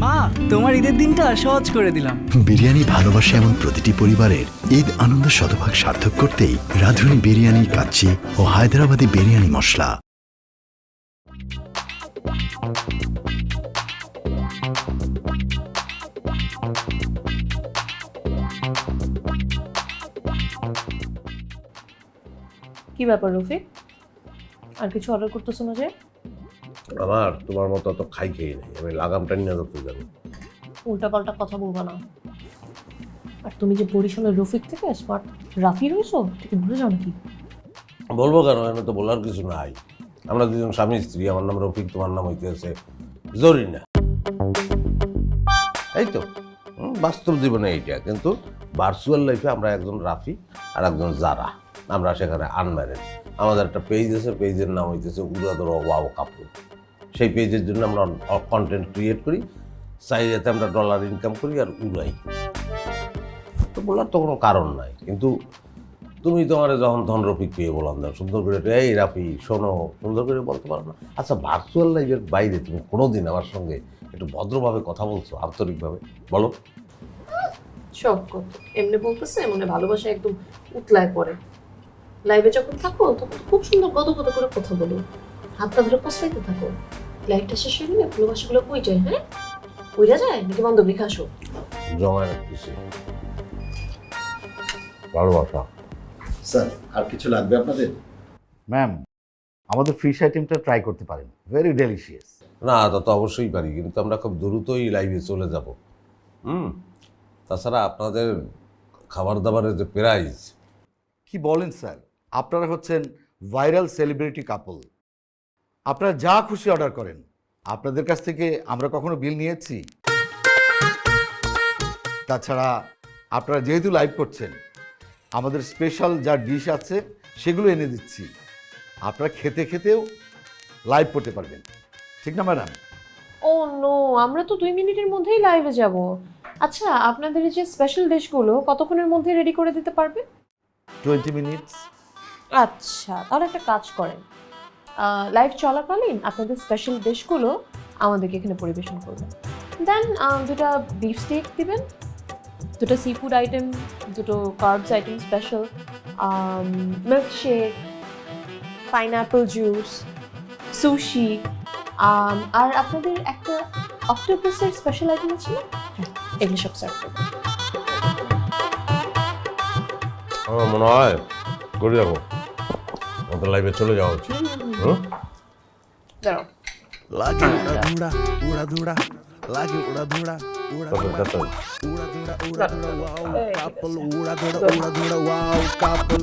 মা, তোমার ঈদের দিনটা সহজ করে দিলাম। বিরিয়ানি ভালোবাসে এমন প্রতিটি পরিবারের ঈদ আনন্দ শতভাগ সার্থক করতেই রাঁধুনি বিরিয়ানি কাচ্চি ও হায়দ্রাবাদি বিরিয়ানি মশলা। কি ব্যাপার রফিক, আর কিছু অর্ডার করতেছো না যে? আমার তোমার মতো তো খাই খেয়ে নেই, আমি লাগামটা নিয়ে ধরতে যাবো। উল্টাপাল্টা কথা বলবা না। আর তুমি যে বরিশালের রফিক থেকে স্মার্ট রাফি রয়েছো, ঠিক ভুলে যাও নাকি? বলবো কেন, এনে তো বলার কিছু নাই। আমরা দুজন স্বামী স্ত্রী, আমার নাম রফিক, তোমার নাম হইতেছে জরিনা। এই তো বাস্তব জীবনে এইটা, কিন্তু ভার্চুয়াল লাইফে আমরা একজন রাফি আর একজন জারা। আমরা সেখানে আনম্যারেড। আমাদের একটা পেজ আছে, পেজের নাম হইতেছে উড়াদুরা ওয়াও কাপল। সেই পেজের জন্য আমরা কন্টেন্ট ক্রিয়েট করি, চাইলে আমরা ডলার ইনকাম করি আর উড়াই। তো বলার তো কোনো কারণ নাই, কিন্তু তুমি তোমার যখন ধন রফিক পেয়ে বললাম না, সুন্দর করে এই রাফি শোনো, সুন্দর করে বলতে পারো না? আচ্ছা, ভার্চুয়াল লাইফের বাইরে তুমি কোনোদিন আমার সঙ্গে একটু ভদ্রভাবে কথা বলছো, আন্তরিকভাবে বলো? সব কথা এমনি বলতেছে, মনে ভালোবাসা একদম উতলায় পড়ে। লাইভে যখন থাকো তখন খুব সুন্দর গদ গদ করে কথা বলো, হাতটা ধরে কষাইতে থাকো। লাইভটা শেষ হয়ে গেলে ভালোবাসাগুলো কই যায়? হ্যাঁ, কইরা যায় নাকি বান্ধব লিখে আসো? জমা রাখতেছি ভালোবাসা। স্যার, আর কিছু লাগবে আপনাদের? ম্যাম, আমাদের ফিশ আইটেমটা ট্রাই করতে পারেন, ভেরি ডেলিশিয়াস। না, তা তো অবশ্যই পারি, কিন্তু আমরা খুব দ্রুতই লাইভে চলে যাব। তাছাড়া আপনাদের খাবার দাবারের যে প্রাইস। কি বলেন স্যার, আপনারা হচ্ছেন ভাইরাল সেলিব্রিটি কাপল, আপনারা যা খুশি অর্ডার করেন। আপনাদের কাছ থেকে আমরা কখনো বিল নিয়েছি? তাছাড়া আপনারা যেহেতু লাইভ করছেন, আমাদের স্পেশাল যা ডিশ আছে সেগুলো এনে দিচ্ছি, আপনারা খেতে খেতেও লাইভ করতে পারবেন, ঠিক না ম্যাডাম? ও নো, আমরা তো 2 মিনিটের মধ্যেই লাইভে যাব। আচ্ছা, আপনাদের এই যে স্পেশাল ডিশগুলো কতক্ষণের মধ্যে রেডি করে দিতে পারবে? 20 মিনিটস। আচ্ছা, তাহলে একটা কাজ করেন, লাইভ চলাকালীন আপনাদের স্পেশাল ডিশগুলো আমাদেরকে এখানে পরিবেশন করবেন। দেন 2টা বিফ স্টেক দিবেন, 2টা সি ফুড আইটেম, 2টো carbs item special, milkshake, pineapple juice, sushi, আর আপনাদের একটা অক্টোপাসের স্পেশাল আইটেম আছে না? হ্যাঁ, এগুলো সব সার্ভ করবেন। আমার মনে হয় করে যাবো, আমাদের লাইভে চলে যাওয়া উচিত। দাঁড়াও, Lagi udah dura, lagi udah dura, wow couple, udah dura, wow couple.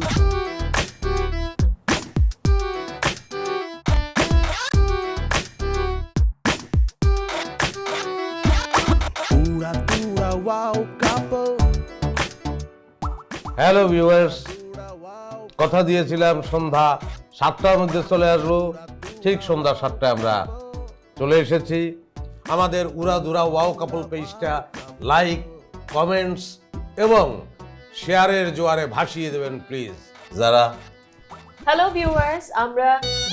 Udah dura, wow couple. Hello viewers, কথা দিয়েছিলাম সন্ধ্যা 7টার মধ্যে চলে আসবো। ঠিক সন্ধ্যা 7টায় আমরা চলে এসেছি। আমাদের উড়াদুরা ওয়াও কাপল পেজটা লাইক, কমেন্টস এবং শেয়ারের জোয়ারে ভাসিয়ে দেবেন প্লিজ। যারা হ্যালো ভিউয়ার্স, আমরা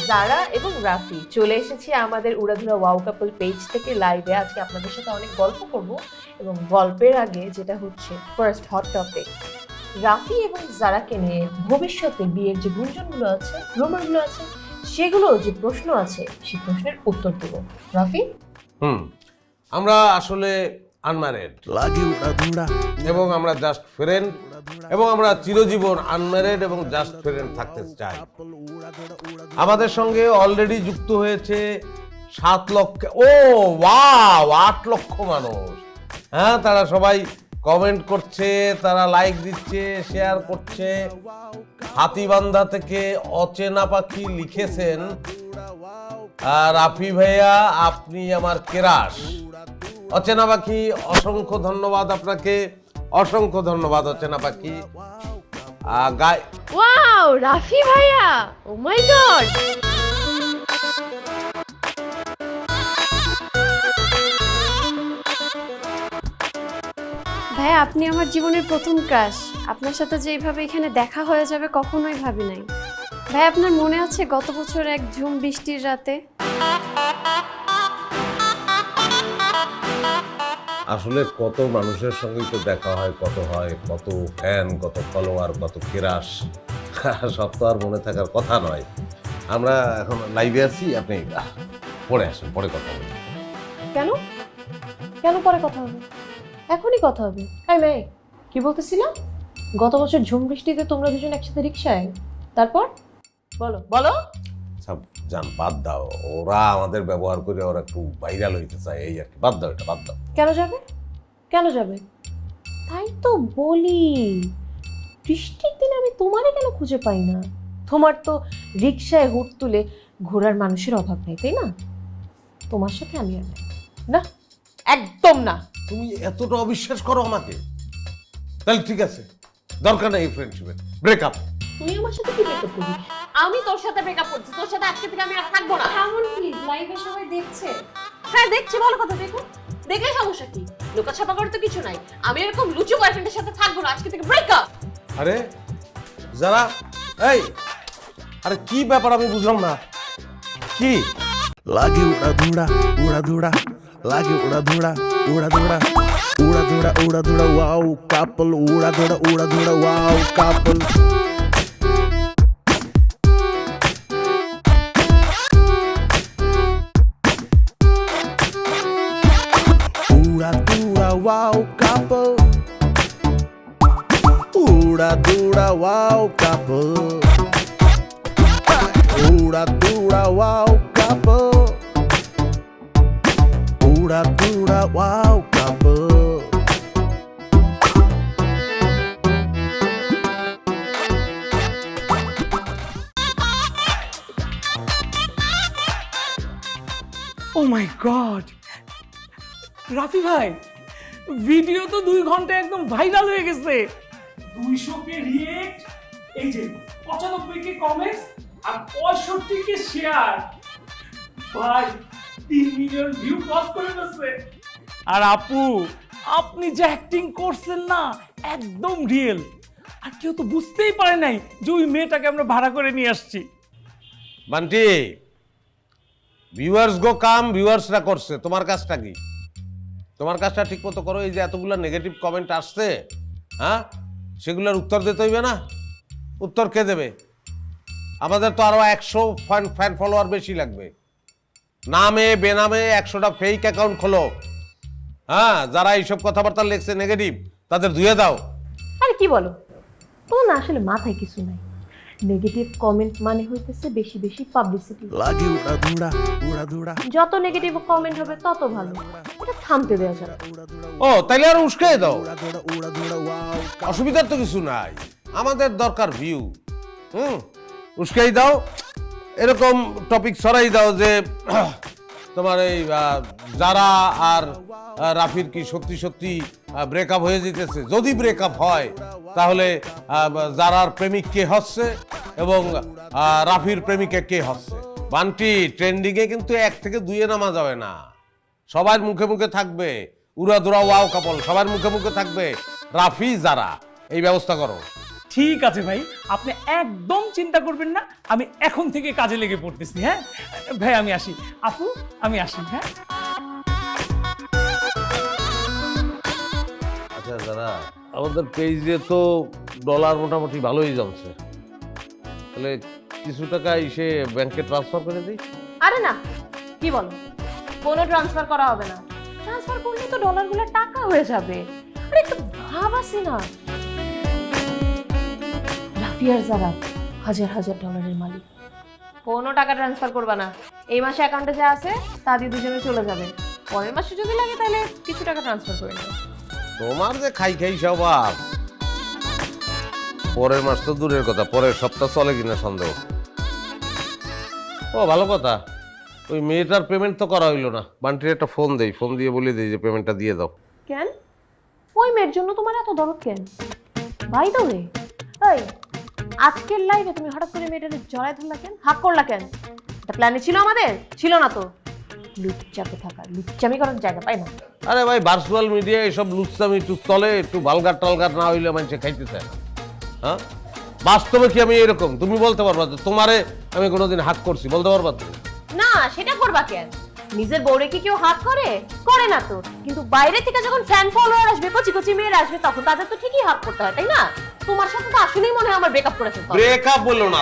জারা এবং রাফি চলে এসেছি আমাদের উড়াধুরা ওয়াও কাপল পেজ থেকে লাইভে। আজকে আপনাদের সাথে অনেক গল্প করব, এবং গল্পের আগে যেটা হচ্ছে ফার্স্ট হট টপিক, রাফি এবং জারাকে নিয়ে ভবিষ্যতে বিয়ের যে গুঞ্জনগুলো আছে, রুমারগুলো আছে, সেগুলো যে প্রশ্ন আছে, সেই প্রশ্নের উত্তর দেব। রাফি, আমরা আসলে আনম্যারেড, Lagi udah dura, এবং আমরা জাস্ট ফ্রেন্ড, এবং আমরা চিরজীবন আনম্যারেড এবং জাস্ট ফ্রেন্ড থাকতে চাই। আমাদের সঙ্গে অলরেডি যুক্ত হয়েছে 7 লক্ষ, ও ওয়াও, 8 লক্ষ মানুষ। হ্যাঁ, তারা সবাই কমেন্ট করছে, তারা লাইক দিচ্ছে, শেয়ার করছে। হাতিবান্ধা থেকে অচেনা পাখি লিখেছেন, রাফি ভাইয়া আপনি আমার কেরাস। অচেনা পাখি, অসংখ্য ধন্যবাদ আপনাকে, অসংখ্য ধন্যবাদ অচেনা পাখি। ওয়াও রাফি ভাইয়া, ও মাই গড। ভাই, আপনি আমার জীবনের প্রথম ক্রাশ। আপনার সাথে যে এইভাবে এখানে দেখা হয়ে যাবে কখনোই ভাবি নাই। ভাই, আপনার মনে আছে গত বছর এক ঝুম বৃষ্টির রাতে? আসলে কত মানুষের সঙ্গেই তো দেখা হয়, কত ফ্যান, কত ফলোয়ার, কত কেরাস, সব তো আর মনে থাকার কথা নয়। আমরা এখন লাইভে আছি, আপনি পরে আসুন, পরে কথা বলি। কেন কেন পরে কথা হবে? এখনই কথা হবে। এই মেয়ে, কি বলতেছিলাম? গত বছর ঝুম বৃষ্টিতে তোমরা দুজন একসাথে রিক্সায়, তারপর বলো বলো। সব জান, বাদ দাও। ওরা আমাদের ব্যবহার করে ওরা একটু ভাইরাল হইতে চায়, এই আর কি। বাদ দাও, এটা বাদ দাও। কেন যাবে? কেন যাবে? তাই তো বলি, বৃষ্টির দিনে আমি তোমারে কেন খুঁজে পাই না? তোমার তো রিক্সায় হুট তুলে ঘোরার মানুষের অভাব নেই, তাই না? তোমার সাথে আমি আর নাই। না, একদম না। তুমি এতটা অবিশ্বাস করো আমাকে? তাহলে ঠিক আছে, দরকার নেই ফ্রেন্ডশিপের, ব্রেকআপ। তুই আমার সাথে কি ব্রেকআপ করবি? আমি তোর সাথে ব্রেকআপ করছি, তোর সাথে আজকে থেকে আমি আর থাকবো না। থামুন প্লিজ, লাইভে সবাই দেখছে। হ্যাঁ দেখছি, ভালো কথা, দেখো। দেখলে সমস্যা কি? লুকাছাপা করে তো কিছু নাই। আমি এরকম লুচু বয়ফ্রেন্ডের সাথে থাকবো না, আজকে থেকে ব্রেকআপ। আরে যারা, এই আরে কি ব্যাপার আমি বুঝলাম না। কি Lagi uda duda, uda duda. Lagi uda duda, uda duda. Uda duda, uda duda, wow, couple. Uda duda, wow, couple. Uda duda, wow, couple. Uda duda, wow, couple. Uda duda, wow, couple. Uda duda, wow, couple. ও মাই god, Rafi ভাই, video তো 2 ঘন্টা একদম viral হয়ে গেছে। 200কে react, এই যে 95কে comments আর 65কে share. ভাই 3 million view cross করে ফেলছে। আর আপু, আপনি যে অ্যাক্টিং করছেন না, একদম রিয়েল। আর কেউ তো বুঝতেই পারে নাই যে ওই মেয়েটাকে আমরা ভাড়া করে নিয়ে আসছি। বান্টি, ভিউয়ার্স গো কাম, ভিউয়ার্সরা করছে। তোমার কাজটা কি? তোমার কাজটা ঠিক মতো করো। এই যে এতগুলো নেগেটিভ কমেন্ট আসছে, হ্যাঁ, সেগুলোর উত্তর দিতে হইবে না? উত্তর কে দেবে? আমাদের তো আরো 100 ফ্যান ফলোয়ার বেশি লাগবে। নামে বেনামে 100টা ফেক অ্যাকাউন্ট খোলো। হ্যাঁ, যারা এইসব কথাবার্তা লিখছে নেগেটিভ, তাদের ধুয়ে দাও। আরে কি বলো? তোমার না আসলে মাথায় কিছু নাই। নেগেটিভ কমেন্ট মানে হইতেছে বেশি বেশি publicity. Lagi uda duda, uda duda. যত নেগেটিভ কমেন্ট হবে তত ভালো। এটা থামতে দেওয়া যাবে। ও, তাইলে আর উস্কাই দাও, Uda duda, wow. অসুবিধার তো কিছু নাই। আমাদের দরকার ভিউ। উস্কাই দাও, এরকম টপিক ছড়াই দাও যে তোমার এই যারা আর রাফির কি সত্যি সত্যি ব্রেকআপ হয়ে যেতেছে। যদি ব্রেকআপ হয় তাহলে যারার প্রেমিক কে হচ্ছে এবং রাফির প্রেমিকা কে হচ্ছে। বান্টি, ট্রেন্ডিংয়ে কিন্তু 1 থেকে 2 নামা যাবে না। সবার মুখে মুখে থাকবে উড়াধুরা ওয়াও কাপল, সবার মুখে মুখে থাকবে রাফি যারা। এই ব্যবস্থা করো। ঠিক আছে ভাই, আপনি একদম চিন্তা করবেন না, আমি এখন থেকে কাজে লেগে পড়তেছি। হ্যাঁ ভাই, আমি আসি। আপু, আমি আসি। হ্যাঁ আচ্ছা, যারা আমাদের পেজে তো ডলার মোটামুটি ভালোই জমছে, তাহলে কিছু টাকা এসে ব্যাংকে ট্রান্সফার করে দিই। আরে না, কি বলো? কোনো ট্রান্সফার করা হবে না। ট্রান্সফার করলে তো ডলারগুলো টাকা হয়ে যাবে। আরে একটু ভাব আছে না? রাফি আর যারা হাজার হাজার ডলারের মালিক। কোনো টাকা ট্রান্সফার করবা না। এই মাসে অ্যাকাউন্টে যা আছে তা দিয়ে দুজনে চলে যাবে। পরের মাসে যদি লাগে তাহলে কিছু টাকা ট্রান্সফার করে নেবে। তোমার যে খাই খাই স্বভাব, পরের মাস তো দূরের কথা, পরের সপ্তাহ চলে কিনা সন্দেহ। ও ভালো কথা, ওই মেয়েটার পেমেন্ট তো করা হইলো না। বান্টির একটা ফোন দেই, ফোন দিয়ে বলে দিই যে পেমেন্টটা দিয়ে দাও। কেন? ওই মেয়ের জন্য তোমার এত দরদ কেন? বাই দ্য ওয়ে, এই আজকের লাইভে তুমি হঠাৎ করে মেয়েটাকে জড়ায় ধরলা কেন? হাক করলা কেন? এটা প্ল্যানে ছিল আমাদের? ছিল না তো। লুচ্চাপে থাকা, লুচ্চামি করার জায়গা পাই না। আরে ভাই, ভার্চুয়াল মিডিয়া এসব লুচ্চামি একটু চলে, একটু ভালগার টালগার না হইলে মানুষে খাইতে চায় না। হ্যাঁ, বাস্তবে কি আমি এরকম? তুমি বলতে পারবা যে তোমারে আমি কোনোদিন হাক করছি? বলতে পারবা তুমি? না, সেটা করবা কেন? নিজের বউরে কি কেউ হাত করে? করে না তো। কিন্তু বাইরে থেকে যখন ফ্যান ফলোয়ার আসবে, কচি কচি মেয়েরা আসবে, তখন তাদের তো ঠিকই হাত করতে হয়, তাই না? তোমার সাথে তো আসলেই মনে হয় আমার ব্রেকআপ করে ফেলতে হবে। ব্রেকআপ বলো না,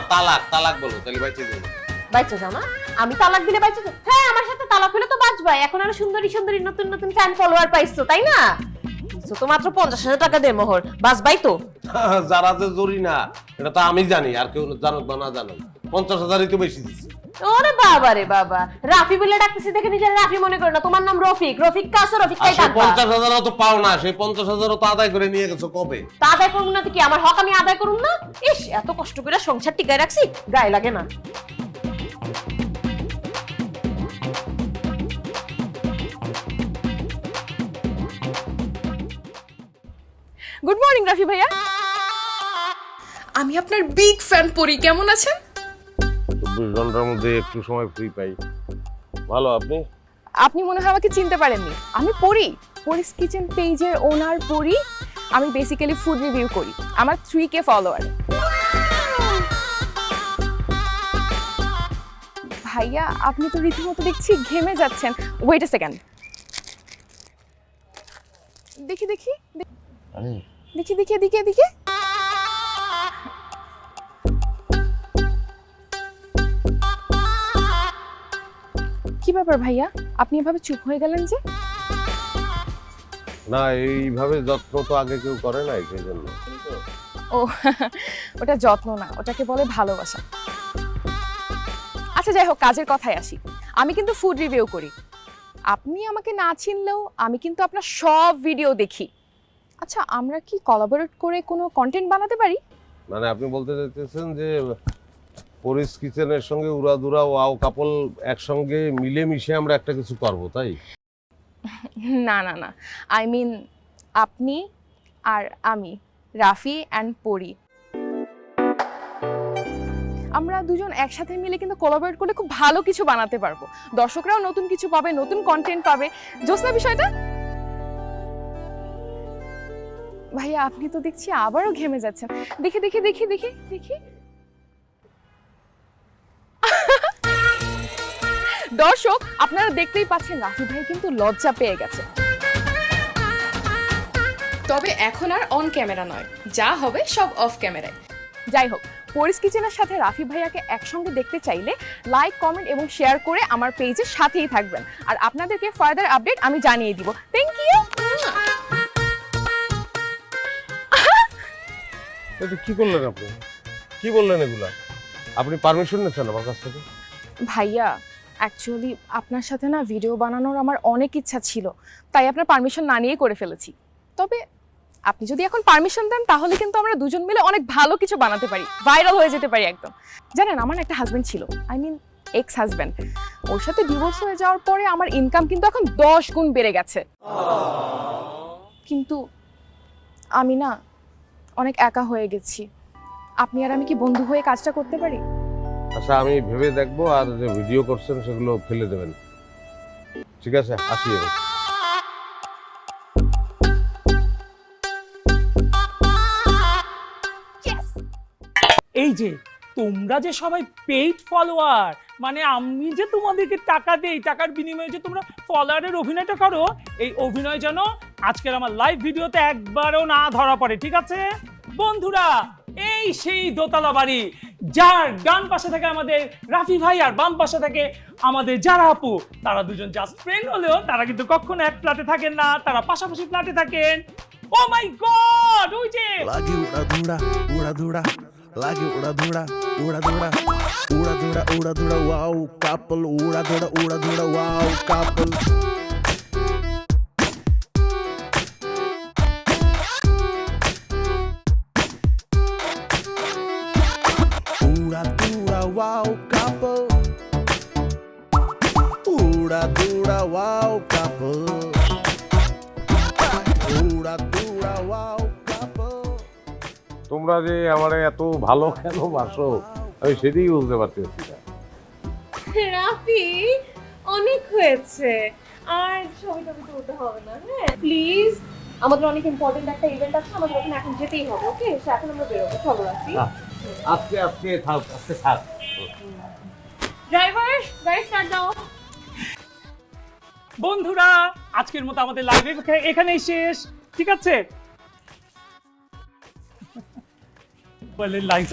তালাক বলো, তাহলে বাইচে যাবে। বাইচে যাও না? আমি তালাক দিলে বাইচে যাও? হ্যাঁ, আমার সাথে তালাক হলে তো বাঁচবাই। এখন আরো সুন্দরী সুন্দরী নতুন নতুন ফ্যান ফলোয়ার পাইছো, তাই না? তো মাত্র 50,000 টাকা দে মোহর, বাঁচবাই তো। যারা যে জরি না, এটা তো আমি জানি, আর কেউ জানুক বা না জানুক, 50,000ই তো বেশি দিচ্ছে। ওরে বাবা রে বাবা, রাফি বলে ডাকতেছি দেখে নিজের রাফি মনে করে না। তোমার নাম রফিক, রফিক কাছো, রফিক কাই থাকবা। 50,000 তো পাও না, সেই 50,000 তো আদায় করে নিয়ে গেছো কবে? তা আদায় করুন না তো কি, আমার হক আমি আদায় করুন না? ইস, এত কষ্ট করে সংসার টিকায় রাখছি, গায়ে লাগে না। গুড মর্নিং রাফি ভাইয়া। আমি আপনার বিগ ফ্যান পরি, কেমন আছেন? 24 ঘন্টার মধ্যে একটু সময় ফ্রি পাই। ভালো, আপনি? আপনি মনে হয় আমাকে চিনতে পারেননি। আমি পরি, পরিস কিচেন পেজের ওনার পরি। আমি বেসিক্যালি ফুড রিভিউ করি। আমার 3K ফলোয়ার। ভাইয়া আপনি তো রীতিমতো দেখছি ঘেমে যাচ্ছেন। ওয়েট আ সেকেন্ড, দেখি দেখি দেখি দেখি এদিকে এদিকে। কি ব্যাপার ভাইয়া, আপনি এভাবে চুপ হয়ে গেলেন যে? না, এইভাবে যত্ন তো আগে কেউ করে নাই, সেই জন্য। ও ওটা যত্ন না, ওটাকে বলে ভালোবাসা। আচ্ছা যাই হোক, কাজের কথায় আসি। আমি কিন্তু ফুড রিভিউ করি। আপনি আমাকে না চিনলেও আমি কিন্তু আপনার সব ভিডিও দেখি। আচ্ছা, আমরা কি কোলাবোরেট করে কোনো কন্টেন্ট বানাতে পারি? মানে আপনি বলতে চাইতেছেন যে পরিস কিচেনের সঙ্গে উড়াদুরা ওয়াও কাপল একসঙ্গে মিলেমিশে আমরা একটা কিছু করবো, তাই? না না না, আই মিন আপনি আর আমি, রাফি অ্যান্ড পরি, আমরা দুজন একসাথে মিলে কিন্তু কোলাবোরেট করলে খুব ভালো কিছু বানাতে পারবো। দর্শকরাও নতুন কিছু পাবে, নতুন কন্টেন্ট পাবে। জোসনা বিষয়টা? ভাইয়া আপনি তো দেখছি আবারও ঘেমে যাচ্ছেন। দেখি দেখি দেখি দেখি দেখি। দর্শক আপনারা দেখতেই পাচ্ছেন রাফি ভাই কিন্তু লজ্জা পেয়ে গেছে। তবে এখন আর অন ক্যামেরা নয়, যা হবে সব অফ ক্যামেরায়। যাই হোক, পরিস কিচেনের সাথে রাফি ভাইয়াকে একসঙ্গে দেখতে চাইলে লাইক, কমেন্ট এবং শেয়ার করে আমার পেজের সাথেই থাকবেন। আর আপনাদেরকে ফার্দার আপডেট আমি জানিয়ে দিব। Thank you. এটা কি করলেন আপনি? কি বললেন এগুলা? আপনি পারমিশন নিয়েছেন আমার কাছ থেকে? ভাইয়া অ্যাকচুয়ালি আপনার সাথে না ভিডিও বানানোর আমার অনেক ইচ্ছা ছিল, তাই আপনার পারমিশন না নিয়ে করে ফেলেছি। তবে আপনি যদি এখন পারমিশন দেন তাহলে কিন্তু আমরা দুজন মিলে অনেক ভালো কিছু বানাতে পারি, ভাইরাল হয়ে যেতে পারি একদম। জানেন আমার একটা হাজবেন্ড ছিল, আই মিন এক্স হাজবেন্ড। ওর সাথে ডিভোর্স হয়ে যাওয়ার পরে আমার ইনকাম কিন্তু এখন 10 গুণ বেড়ে গেছে। কিন্তু আমি না অনেক একা হয়ে গেছি। আপনি আর আমি কি বন্ধু হয়ে কাজটা করতে পারি? আচ্ছা, আমি ভেবে দেখবো, আর যে ভিডিও করছেন সেগুলো ফেলে দেবেন, ঠিক আছে? আসি আমি। এই যে তোমরা যে সবাই পেইড ফলোয়ার, মানে আমি যে তোমাদেরকে টাকা দেই, টাকার বিনিময়ে যে তোমরা ফলোয়ারের অভিনয়টা করো, এই অভিনয় যেন আজকের আমার লাইভ ভিডিওতে একবারও না ধরা পড়ে, ঠিক আছে? বন্ধুরা, এই সেই দোতলা বাড়ি, যার ডান পাশে থাকে আমাদের রাফি ভাই আর বাম পাশে থাকে আমাদের যারা আপু। তারা দুজন জাস্ট ফ্রেন্ড হলেও তারা কিন্তু কখনো এক ফ্ল্যাটে থাকেন না, তারা পাশাপাশি ফ্ল্যাটে থাকেন। ও মাই গড, ওই যে Lagi uradura, uradura. Lagi uradura, uradura. Uradura, uradura, wow, couple. Uradura, uradura, wow, couple. Uradura, wow, couple. Uradura, wow, couple. Uradura, wow, couple. তোমরা যে আমার এত ভালো কেন বাসো, আমি সেটাই বুঝতে পারতেছি না। রাফি অনেক হয়েছে, আর ছবি টবি তুলতে হবে না। হ্যাঁ প্লিজ, আমাদের অনেক ইম্পর্টেন্ট একটা ইভেন্ট আছে, আমাদের ওখানে এখন যেতেই হবে। ওকে, এখন আমরা বেরোবো, চলো রাফি। আজকে থাক। ড্রাইভার, গাড়ি স্টার্ট দাও। বন্ধুরা আজকের মতো আমাদের লাইভ এখানেই শেষ, ঠিক আছে? বলে লাইভ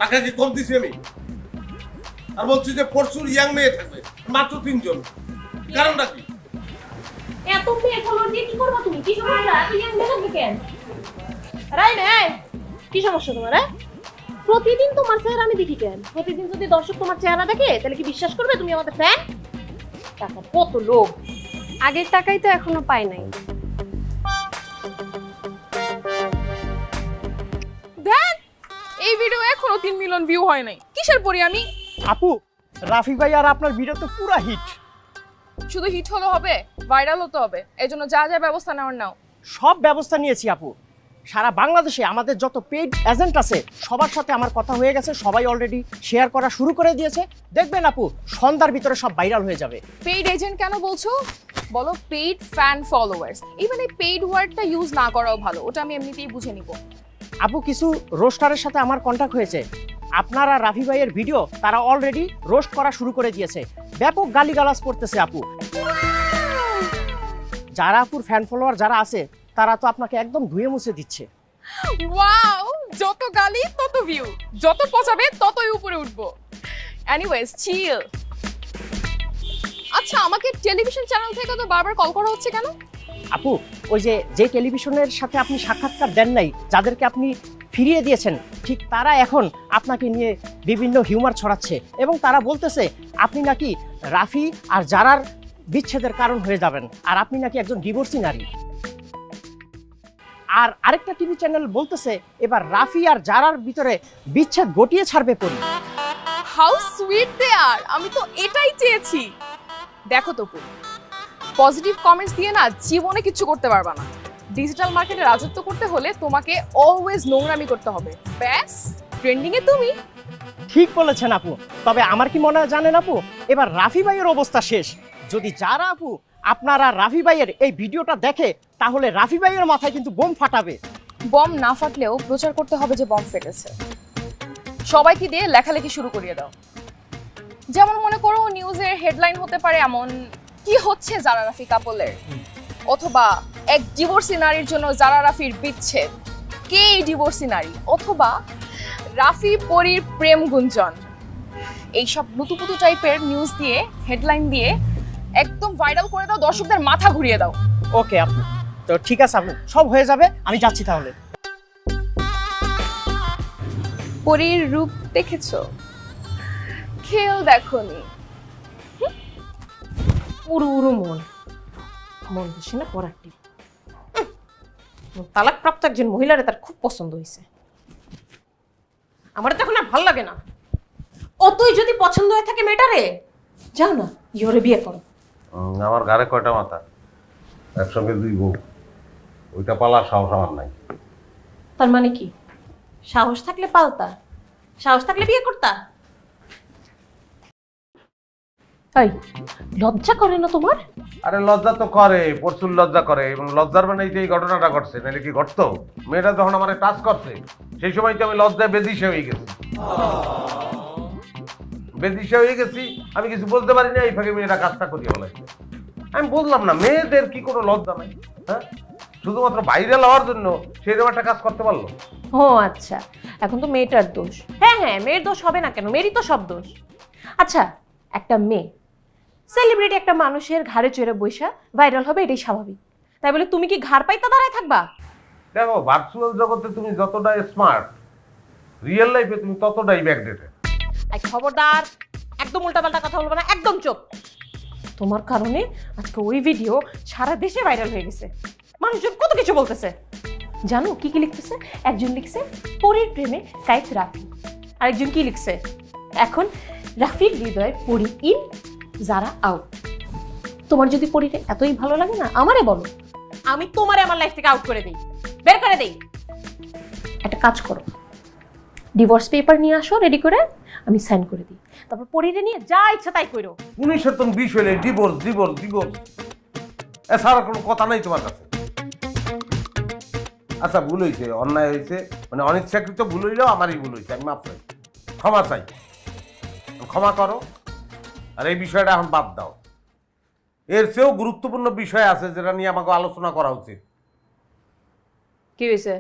টাকা কি কম দিছি আমি? আর বলছি যে প্রচুর ইয়াং মেয়ে থাকবে, মাত্র 3 জন। কারণটা কি? এত মেয়ে ফলোয়ার দিয়ে কি করবা তুমি? কি সমস্যা? এত ইয়াং মেয়ে থাকবে কেন? রাই নাই কি সমস্যা তোমার? প্রতিদিন তোমার চেহারা আমি দেখি কেন? প্রতিদিন যদি দর্শক তোমার চেহারা দেখে তাহলে কি বিশ্বাস করবে তুমি আমাদের ফ্যান? টাকা কত লোভ। আগের টাকাই তো এখনো পাই নাই। দেখ এই ভিডিও এখনো 3 মিলিয়ন ভিউ হয় নাই। কিসের পরি আমি? আপু, রাফি ভাই আর আপনার ভিডিও তো পুরা হিট। শুধু হিট হলো হবে, ভাইরাল হতে হবে। এজন্য যা যা ব্যবস্থা নেওয়ার নাও। সব ব্যবস্থা নিয়েছি আপু। সারা বাংলাদেশে আমাদের যত পেইড এজেন্ট আছে সবার সাথে আমার কথা হয়ে গেছে, সবাই অলরেডি শেয়ার করা শুরু করে দিয়েছে। দেখবেন আপু সন্ধ্যার ভিতরে সব ভাইরাল হয়ে যাবে। পেইড এজেন্ট কেন বলছো? বলো পেইড ফ্যান ফলোয়ার্স। ইভেন এই পেইড ওয়ার্ডটা ইউজ না করাও ভালো, ওটা আমি এমনিতেই বুঝে নিব। আপু কিছু রোস্টারের সাথে আমার কন্ট্যাক্ট হয়েছে, আপনারা রাফি ভাইয়ের ভিডিও তারা অলরেডি রোস্ট করা শুরু করে দিয়েছে, ব্যাপক গালিগালাজ করতেছে আপু। যারা আপুর ফ্যান ফলোয়ার যারা আছে তারা তো আপনাকে একদম ধুয়ে মুছে দিচ্ছে। ওয়াও, যত গালি তত ভিউ, যত পচাবে ততই উপরে উঠবো। এনিওয়েজ চিল। আচ্ছা আমাকে টেলিভিশন চ্যানেল থেকে তো বারবার কল করা হচ্ছে কেন? আপু ওই যে টেলিভিশনের সাথে আপনি সাক্ষাৎকার দেন নাই, যাদেরকে আপনি ফিরিয়ে দিয়েছেন, ঠিক তারা এখন আপনাকে নিয়ে বিভিন্ন হিউমার ছড়াচ্ছে এবং তারা বলতেছে আপনি নাকি রাফি আর জারার বিচ্ছেদের কারণ হয়ে যাবেন, আর আপনি নাকি একজন ডিভোর্সি নারী। আর আরেকটা টিভি চ্যানেল বলতেছে এবার রাফি আর জারার ভিতরে বিচ্ছেদ গটিয়ে ছাড়বে পরি। হাউ সুইট দে আর, আমি তো এটাই চেয়েছি। দেখো তো পুরো পজিটিভ কমেন্টস দিয়ে না জীবনে কিছু করতে পারবা না। ডিজিটাল মার্কেটে রাজত্ব করতে হলে তোমাকে অলওয়েজ নোংরামি করতে হবে। ব্যাস ট্রেন্ডিং এ তুমি। ঠিক বলেছেন আপু, তবে আমার কি মনে হয় জানেন আপু, এবার রাফি ভাইয়ের অবস্থা শেষ। যদি যারা আপু আপনারা রাফি ভাইয়ের এই ভিডিওটা দেখে তাহলে রাফি ভাইয়ের মাথায় কিন্তু বোম ফাটাবে। বম না ফাটলেও প্রচার করতে হবে যে বম ফেটেছে। সবাইকে দিয়ে লেখালেখি শুরু করিয়ে দাও। যেমন মনে করো নিউজের হেডলাইন হতে পারে এমন, কি হচ্ছে জারা রাফি কাপলের, অথবা এক ডিভোর্সি নারীর জন্য জারা রাফির বিচ্ছেদ, কে এই ডিভোর্সি নারী, অথবা রাফি পরীর প্রেম গুঞ্জন। এইসব লুতুপুতু টাইপের নিউজ দিয়ে হেডলাইন দিয়ে একদম ভাইরাল করে দাও, দর্শকদের মাথা ঘুরিয়ে দাও। ওকে আপু, তো ঠিক আছে আপু, সব হয়ে যাবে, আমি যাচ্ছি তাহলে। পরীর রূপ দেখেছো? খেল দেখোনি? উড়ু উড়ু মন মন বসে না পরাটি। তালাকপ্রাপ্ত একজন মহিলারে তার খুব পছন্দ হয়েছে। আমার তো এখন আর ভালো লাগে না। অতই যদি পছন্দ হয়ে থাকে মেয়েটারে, যাও না ইয়োরে বিয়ে করো। আমার ঘরে কয়টা মাথা, একসঙ্গে 2 বউ, ওইটা পালার সাহস আমার নাই। তার মানে কি? সাহস থাকলে পালতা, সাহস থাকলে বিয়ে করতা? এই লজ্জা করে না তোমার? আরে লজ্জা তো করে, প্রচুর লজ্জা করে, এবং লজ্জার মানে এই ঘটনাটা ঘটছে, নাহলে কি ঘটতো? মেয়েটা যখন আমার টাচ করছে সেই সময় তো আমি লজ্জায় বেদিশা হয়ে গেছি। বেদিশা হয়ে গেছি, আমি কিছু বলতে পারি না, এই ফাঁকে মেয়েটা কাজটা করিয়ে বলাই। আমি বললাম না মেয়েদের কি কোনো লজ্জা নাই? হ্যাঁ, শুধুমাত্র ভাইরাল হওয়ার জন্য সেরকম একটা কাজ করতে পারলো? ও আচ্ছা, এখন তো মেয়েটার দোষ। হ্যাঁ হ্যাঁ, মেয়ের দোষ হবে না কেন? মেয়েরই তো সব দোষ। আচ্ছা, একটা মেয়ে সেলিব্রিটি একটা মানুষের ঘাড়ে চড়ে বৈশা ভাইরাল হবে, এটাই স্বাভাবিক। তাই বলে তুমি কি ঘাড় পাইতে দাঁড়ায় থাকবা? দেখো, ভার্চুয়াল জগতে তুমি যতটা স্মার্ট, রিয়েল লাইফে তুমি ততটাই ব্যাকডেটেড। এই খবরদার, একদম উল্টাপাল্টা কথা বলবো না, একদম চুপ। তোমার কারণে আজকে ওই ভিডিও সারা দেশে ভাইরাল হয়ে গেছে, মানুষজন কত কিছু বলতেছে। জানো কি কি লিখতেছে? একজন লিখছে পরীর প্রেমে কাইফ রাফি, আরেকজন কি লিখছে, এখন রাফির হৃদয়ে পরী ইন, যারা আউট। তোমার যদি পরীরে এতই ভালো লাগে না আমারে বলো, আমি তোমারে আমার লাইফ থেকে আউট করে দেই, বের করে দেই। একটা কাজ করো, ডিভোর্স পেপার নিয়ে আসো রেডি করে, আমি সাইন করে দিই, তারপর পরীরে নিয়ে যা ইচ্ছা তাই করো। 1920 হলে ডিভোর্স ডিভোর্স ডিভোর্স, এছাড়া কোনো কথা নাই তোমার কাছে। আচ্ছা, ভুল হয়েছে, অন্যায় হয়েছে, মানে অনিচ্ছাকৃত ভুল হইলেও আমারই ভুল হয়েছে, আমি মাফ চাই। ক্ষমা চাই, ক্ষমা করো। আর এই বিষয়টা এখন বাদ দাও। এর চেয়েও গুরুত্বপূর্ণ বিষয় আছে যেটা নিয়ে আমাকে আলোচনা করা উচিত। কি হয়েছে?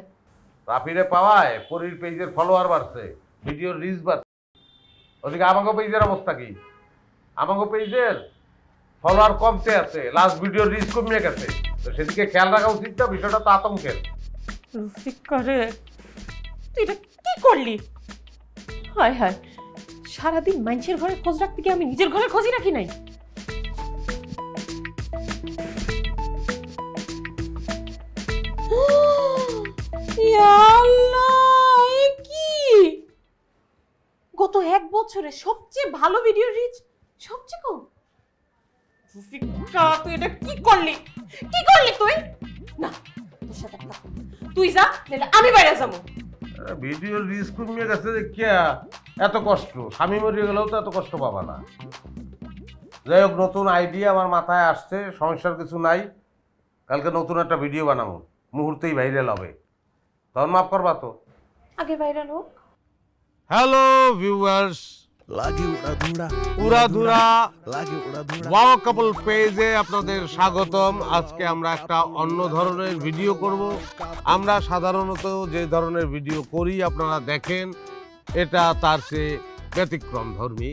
রাফিরে পাওয়ায় পরীর পেজের ফলোয়ার বাড়ছে, ভিডিওর রিচ বাড়ছে। ওদিকে আমাকে পেজের অবস্থা কি? আমাকে পেজের ফলোয়ার কমতে আছে, লাস্ট ভিডিওর রিচ কমিয়ে গেছে। তো সেদিকে খেয়াল রাখা উচিত না? বিষয়টা তো আতঙ্কের। রফিক করে তুই এটা কি করলি? হায় হায়, সারাদিন মানুষের ঘরে খোঁজ রাখতে গিয়ে আমি নিজের ঘরে খোঁজই রাখি নাই। গত 1 বছরে সবচেয়ে ভালো ভিডিও রিচ সবচেয়ে কম। রফিকা, তুই এটা কি করলি? কি করলি তুই? না, তোর সাথে কথা বলবো না। তুই যা, নাহলে আমি বাইরে যাবো। ভিডিওর রিচ কমিয়ে গেছে দেখিয়া এত কষ্ট, স্বামী মরিয়ে গেলেও তো এত কষ্ট পাবা না। যাই হোক, নতুন আইডিয়া আমার মাথায় আসছে, সমস্যার কিছু নাই। কালকে নতুন একটা ভিডিও বানাবো, মুহূর্তেই ভাইরাল হবে। তখন মাফ করবা তো? আগে ভাইরাল হোক। হ্যালো ভিউয়ার্স, Lagi uradhura, উড়াধুরা lagi uradhura. ওয়াও কাপল পেজে আপনাদের স্বাগতম। আজকে আমরা একটা অন্য ধরনের ভিডিও করব। আমরা সাধারণত যে ধরনের ভিডিও করি আপনারা দেখেন, এটা তার চেয়ে ব্যতিক্রম ধর্মী,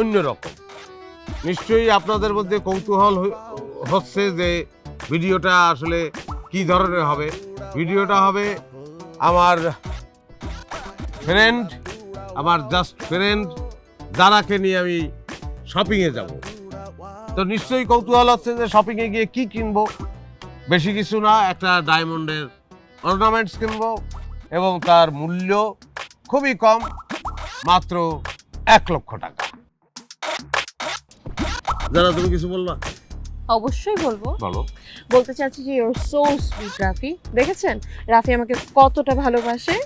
অন্যরকম। নিশ্চয়ই আপনাদের মধ্যে কৌতূহল হচ্ছে যে ভিডিওটা আসলে কি ধরনের হবে। ভিডিওটা হবে আমার ফ্রেন্ড, আমার জাস্ট ফ্রেন্ড যারাকে নিয়ে আমি শপিংয়ে যাব। তো নিশ্চয়ই কৌতূহল হচ্ছে যে শপিংয়ে গিয়ে কি কিনবো। বেশি কিছু না, একটা ডায়মন্ডের অর্নামেন্টস কিনবো এবং তার মূল্য খুবই কম, মাত্র 1 লক্ষ টাকা। যারা তুমি কিছু বলবা? অবশ্যই বলবো। বলো। বলতে চাচ্ছি যে ইউর সো সুইট রাফি। দেখেছেন রাফি আমাকে কতটা ভালোবাসে।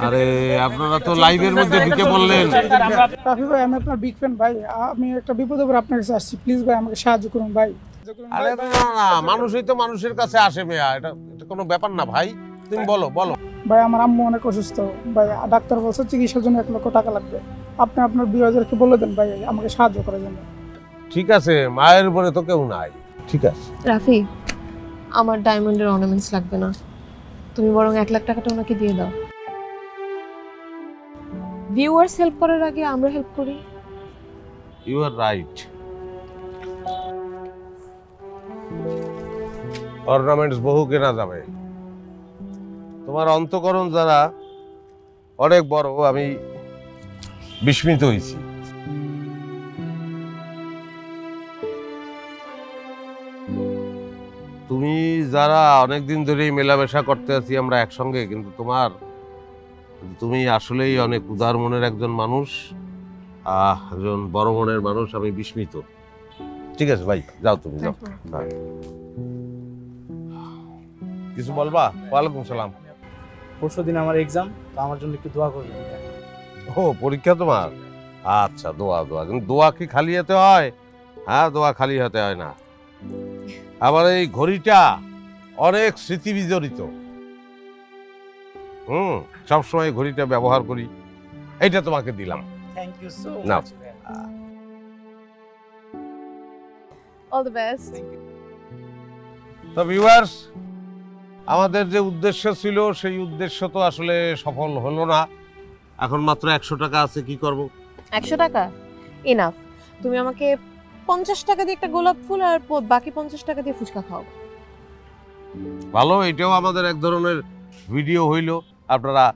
আরে আপনারা তো লাইভের মধ্যে ঢুকে বললেন। রাফি ভাই, আমি আপনার বিগ ফ্যান ভাই। আমি একটা বিপদে পড়ে আপনার কাছে আসছি, প্লিজ ভাই আমাকে সাহায্য করুন ভাই। আরে না না, মানুষই তো মানুষের কাছে আসে মেয়া, এটা কোনো ব্যাপার না ভাই। তুমি বলো বলো। ভাই আমার আম্মু অনেক অসুস্থ ভাই, ডাক্তার বলছে চিকিৎসার জন্য 1 লক্ষ টাকা লাগবে। আপনি আপনার বিয়ারকে বলে দেন ভাই আমাকে সাহায্য করার জন্য। ঠিক আছে, মায়ের উপরে তো কেউ নাই। ঠিক আছে রাফি, আমার ডায়মন্ডের অর্নামেন্টস লাগবে না, তুমি বরং 1 লাখ টাকাটা ওনাকে দিয়ে দাও। ভিউয়ার্স হেল্প করার আগে আমরা হেল্প করি। You R right. অর্নামেন্টস বহু কেনা যাবে। তোমার অন্তঃকরণ যারা অনেক বড়, আমি বিস্মিত হয়েছি। তুমি যারা অনেকদিন ধরেই মেলামেশা করতে আছি আমরা একসঙ্গে, কিন্তু তুমি আসলেই অনেক উদার মনের একজন মানুষ, একজন বড় মনের মানুষ। আমি বিস্মিত। ঠিক আছে ভাই, যাও তুমি যাও। হ্যাঁ। কিছু বলবা? ওয়ালাইকুম সালাম। পরশুদিন আমার এক্সাম, তো আমার জন্য একটু দোয়া করবেন। ও, পরীক্ষা তোমার? আচ্ছা, দোয়া দোয়া। কিন্তু দোয়া কি খালি হাতে হয়? হ্যাঁ, দোয়া খালি হাতে হয় না। আমার এই ঘড়িটা অনেক স্মৃতি বিজড়িত। সবসময় ঘড়িটা ব্যবহার করি, এইটা তোমাকে দিলাম। Thank you so now. Much. All the best. তো ভিউয়ার্স, আমাদের যে উদ্দেশ্য ছিল সেই উদ্দেশ্য তো আসলে সফল হলো না। এখন মাত্র 100 টাকা আছে, কি করব? 100 টাকা এনাফ। তুমি আমাকে 50 টাকা দিয়ে একটা গোলাপ ফুল আর বাকি 50 টাকা দিয়ে ফুচকা খাও। ভালো, এটাও আমাদের এক ধরনের ভিডিও হইল। আপনারা